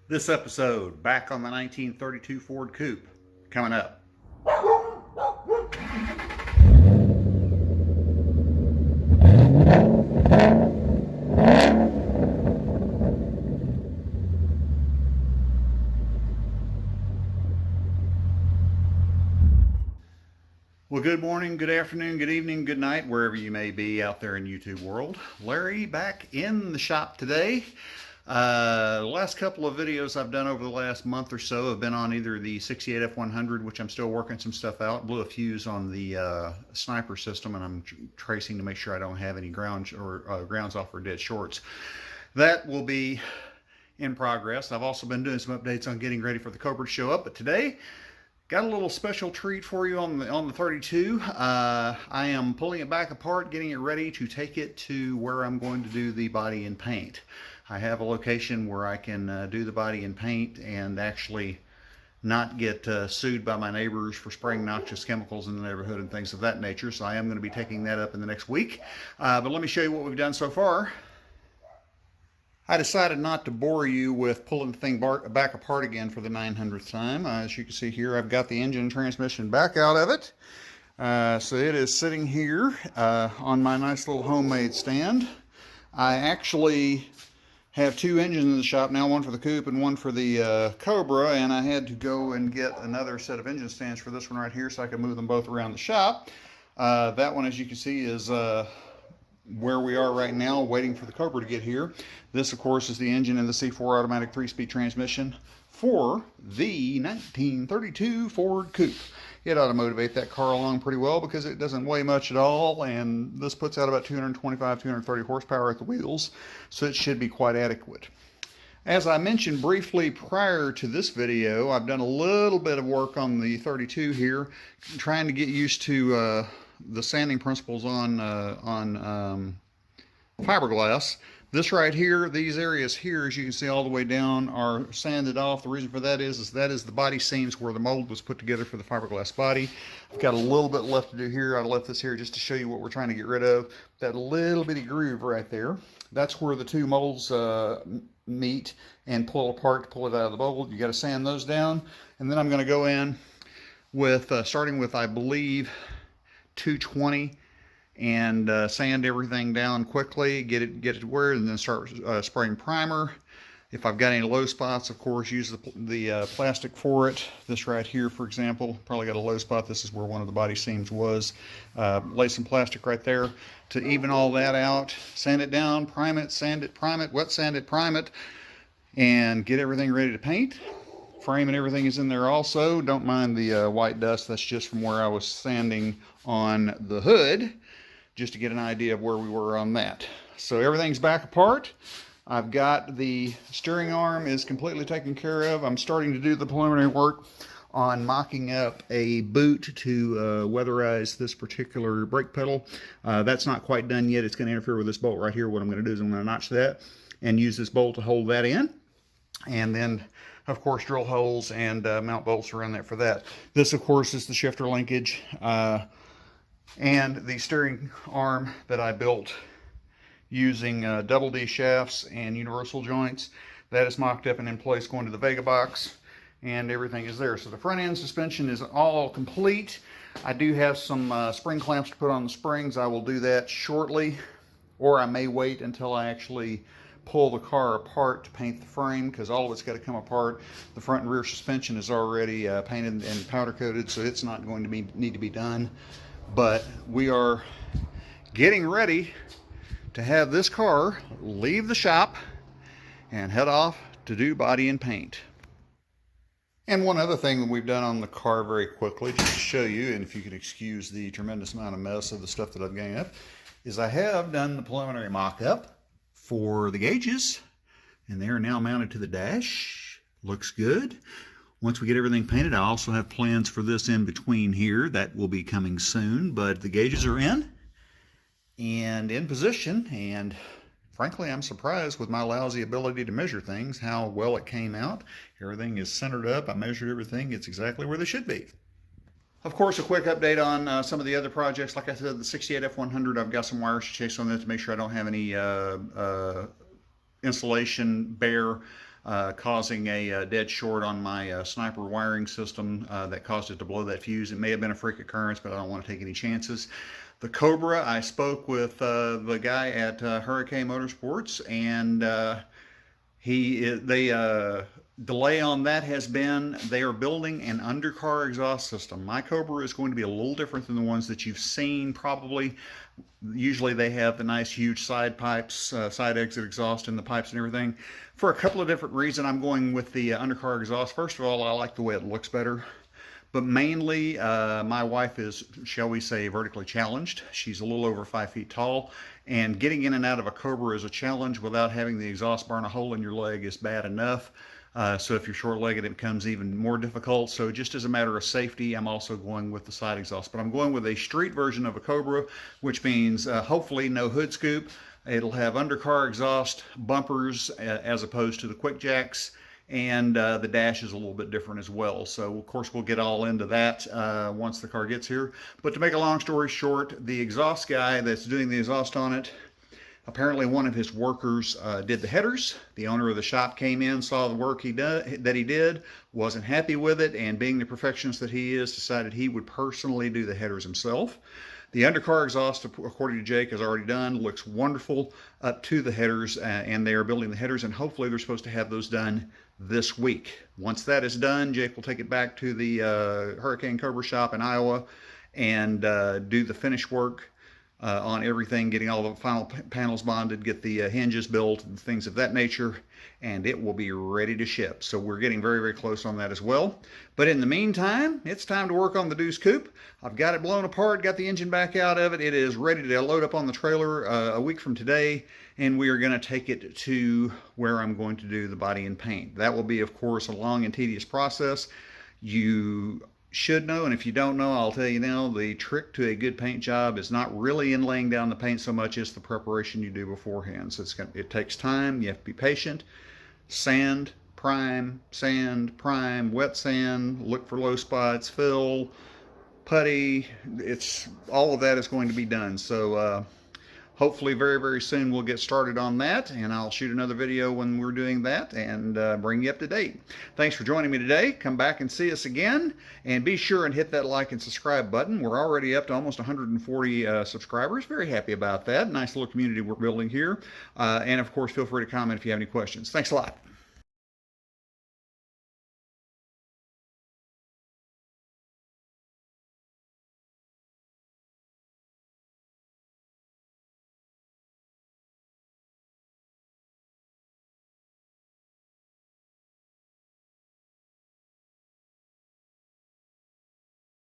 This episode, back on the 1932 Ford Coupe, coming up. Well, good morning, good afternoon, good evening, good night, wherever you may be out there in YouTube world. Larry back in the shop today. The last couple of videos I've done over the last month or so have been on either the 68 F100, which I'm still working some stuff out, blew a fuse on the sniper system, and I'm tracing to make sure I don't have any grounds off or dead shorts. That will be in progress. I've also been doing some updates on getting ready for the Cobra to show up, but today got a little special treat for you on the 32. I am pulling it back apart, getting it ready to take it to where I'm going to do the body and paint. I have a location where I can do the body and paint and actually not get sued by my neighbors for spraying noxious chemicals in the neighborhood and things of that nature. So I am going to be taking that up in the next week. But let me show you what we've done so far. I decided not to bore you with pulling the thing back apart again for the 900th time. As you can see here, I've got the engine and transmission back out of it. So it is sitting here on my nice little homemade stand. I actually have two engines in the shop now, one for the Coupe and one for the Cobra, and I had to go and get another set of engine stands for this one right here so I could move them both around the shop. That one, as you can see, is where we are right now, waiting for the Cobra to get here. This, of course, is the engine in the C4 automatic 3-speed transmission for the 1932 Ford Coupe. It ought to motivate that car along pretty well because it doesn't weigh much at all, and this puts out about 225, 230 horsepower at the wheels, so it should be quite adequate. As I mentioned briefly prior to this video, I've done a little bit of work on the 32 here, trying to get used to the sanding principles on fiberglass. This right here, these areas here, as you can see all the way down, are sanded off. The reason for that is the body seams where the mold was put together for the fiberglass body. I've got a little bit left to do here. I left this here just to show you what we're trying to get rid of. That little bitty groove right there, that's where the two molds meet and pull apart to pull it out of the mold. You got to sand those down, and then I'm going to go in with starting with, I believe, 220, and sand everything down quickly, get it to where, and then start spraying primer. If I've got any low spots, of course, use the plastic for it. This right here, for example, probably got a low spot. This is where one of the body seams was. Lay some plastic right there to even all that out. Sand it down, prime it, sand it, prime it, wet sand it, prime it, and get everything ready to paint. Frame and everything is in there also. Don't mind the white dust. That's just from where I was sanding on the hood, just to get an idea of where we were on that. So everything's back apart. I've got the steering arm is completely taken care of. I'm starting to do the preliminary work on mocking up a boot to weatherize this particular brake pedal. That's not quite done yet. It's going to interfere with this bolt right here. What I'm going to do is I'm going to notch that and use this bolt to hold that in. And then, of course, drill holes and mount bolts around there for that. This, of course, is the shifter linkage and the steering arm that I built using double D shafts and universal joints. That is mocked up and in place going to the Vega box, and everything is there. So the front end suspension is all complete. I do have some spring clamps to put on the springs. I will do that shortly, or I may wait until I actually pull the car apart to paint the frame, because all of it's got to come apart. The front and rear suspension is already painted and powder coated, so it's not going to need to be done. But we are getting ready to have this car leave the shop and head off to do body and paint. And one other thing that we've done on the car very quickly, just to show you, and if you could excuse the tremendous amount of mess of the stuff that I've gained up, is I have done the preliminary mock-up for the gauges, and they are now mounted to the dash. Looks good. Once we get everything painted, I also have plans for this in between here. That will be coming soon, but the gauges are in and in position, and frankly, I'm surprised with my lousy ability to measure things how well it came out. Everything is centered up. I measured everything. It's exactly where they should be. Of course, a quick update on some of the other projects. Like I said, the 68 F100, I've got some wires to chase on that to make sure I don't have any insulation bare. causing a dead short on my sniper wiring system that caused it to blow that fuse. It may have been a freak occurrence, but I don't want to take any chances. The Cobra, I spoke with the guy at Hurricane Motorsports, and delay on that has been they are building an undercar exhaust system. My Cobra is going to be a little different than the ones that you've seen probably. Usually they have the nice huge side pipes, side exit exhaust in the pipes and everything. For a couple of different reasons, I'm going with the undercar exhaust. First of all, I like the way it looks better. But mainly, my wife is, shall we say, vertically challenged. She's a little over 5 feet tall, and getting in and out of a Cobra is a challenge without having the exhaust burn a hole in your leg is bad enough. So if you're short-legged, it becomes even more difficult. So just as a matter of safety, I'm also going with the side exhaust. But I'm going with a street version of a Cobra, which means hopefully no hood scoop. It'll have undercar exhaust, bumpers as opposed to the quick jacks, and the dash is a little bit different as well. So of course we'll get all into that once the car gets here. But to make a long story short, the exhaust guy that's doing the exhaust on it, apparently one of his workers did the headers. The owner of the shop came in, saw the work that he did, wasn't happy with it, and being the perfectionist that he is, decided he would personally do the headers himself. The undercar exhaust, according to Jake, is already done. Looks wonderful up to the headers, and they are building the headers, and hopefully they're supposed to have those done this week. Once that is done, Jake will take it back to the Hurricane Cobra shop in Iowa and do the finish work on everything, getting all the final panels bonded, get the hinges built and things of that nature, and it will be ready to ship. So we're getting very, very close on that as well. But in the meantime, it's time to work on the Deuce Coupe. I've got it blown apart, got the engine back out of it. It is ready to load up on the trailer a week from today, and we are going to take it to where I'm going to do the body and paint. That will be, of course, a long and tedious process. You should know, and if you don't know, I'll tell you now, the trick to a good paint job is not really in laying down the paint so much as the preparation you do beforehand. So it takes time, you have to be patient. Sand, prime, wet sand, look for low spots, fill, putty, all of that is going to be done. So hopefully very, very soon we'll get started on that, and I'll shoot another video when we're doing that and bring you up to date. Thanks for joining me today. Come back and see us again, and be sure and hit that like and subscribe button. We're already up to almost 140 subscribers. Very happy about that. Nice little community we're building here. And of course, feel free to comment if you have any questions. Thanks a lot.